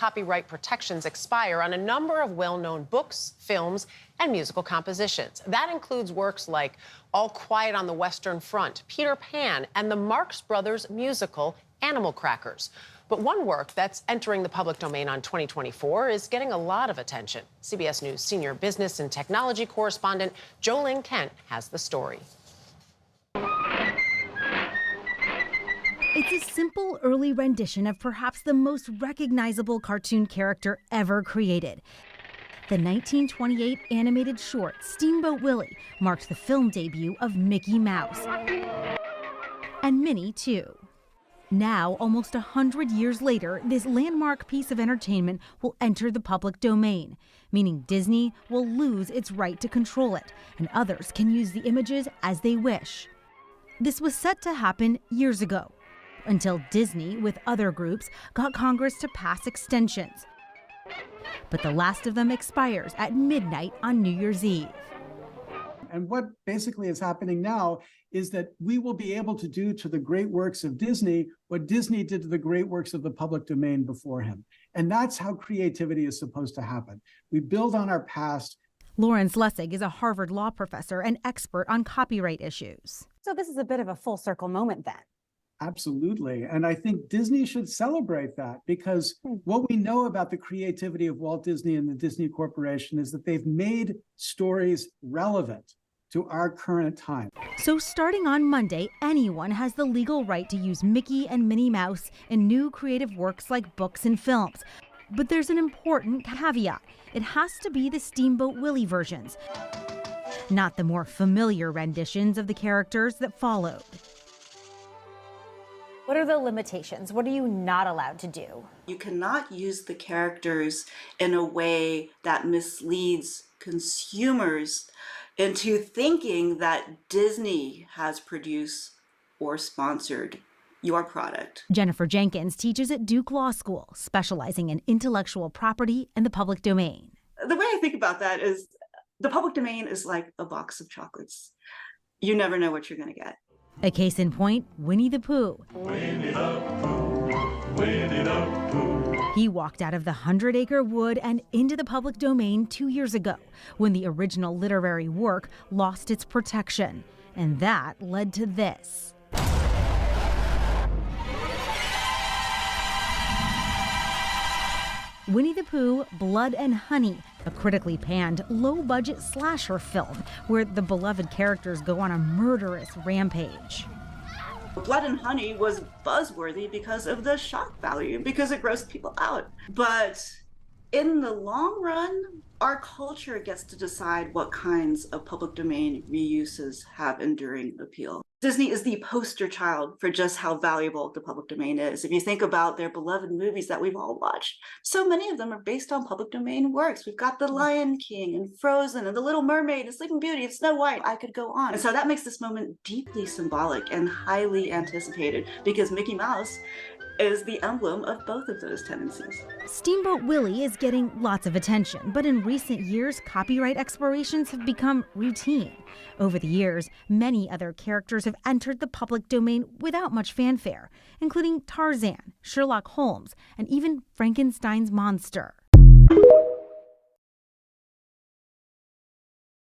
copyright protections expire on a number of well-known books, films, and musical compositions. That includes works like All Quiet on the Western Front, Peter Pan, and the Marx Brothers musical Animal Crackers. But one work that's entering the public domain on 2024 is getting a lot of attention. CBS News senior business and technology correspondent Jolene Kent has the story. It's a simple early rendition of perhaps the most recognizable cartoon character ever created. The 1928 animated short Steamboat Willie marked the film debut of Mickey Mouse. And Minnie, too. Now, almost 100 years later, this landmark piece of entertainment will enter the public domain, meaning Disney will lose its right to control it, and others can use the images as they wish. This was set to happen years ago, until Disney, with other groups, got Congress to pass extensions. But the last of them expires at midnight on New Year's Eve. And what basically is happening now is that we will be able to do to the great works of Disney what Disney did to the great works of the public domain before him. And that's how creativity is supposed to happen. We build on our past. Lawrence Lessig is a Harvard law professor and expert on copyright issues. So this is a bit of a full circle moment then. Absolutely. And I think Disney should celebrate that, because what we know about the creativity of Walt Disney and the Disney Corporation is that they've made stories relevant to our current time. So starting on Monday, anyone has the legal right to use Mickey and Minnie Mouse in new creative works like books and films. But there's an important caveat. It has to be the Steamboat Willie versions, not the more familiar renditions of the characters that followed. What are the limitations? What are you not allowed to do? You cannot use the characters in a way that misleads consumers into thinking that Disney has produced or sponsored your product. Jennifer Jenkins teaches at Duke Law School, specializing in intellectual property and the public domain. The way I think about that is the public domain is like a box of chocolates. You never know what you're going to get. A case in point, Winnie the Pooh. Winnie the Pooh, Winnie the Pooh. He walked out of the 100-acre wood and into the public domain 2 years ago, when the original literary work lost its protection. And that led to this. Winnie the Pooh, Blood and Honey, a critically panned, low-budget slasher film where the beloved characters go on a murderous rampage. Blood and Honey was buzzworthy because of the shock value, because it grossed people out. But in the long run, our culture gets to decide what kinds of public domain reuses have enduring appeal. Disney is the poster child for just how valuable the public domain is. If you think about their beloved movies that we've all watched, so many of them are based on public domain works. We've got The Lion King and Frozen and The Little Mermaid and Sleeping Beauty and Snow White. I could go on. And so that makes this moment deeply symbolic and highly anticipated, because Mickey Mouse is the emblem of both of those tendencies. Steamboat Willie is getting lots of attention, but in recent years, copyright expirations have become routine. Over the years, many other characters have entered the public domain without much fanfare, including Tarzan, Sherlock Holmes, and even Frankenstein's monster.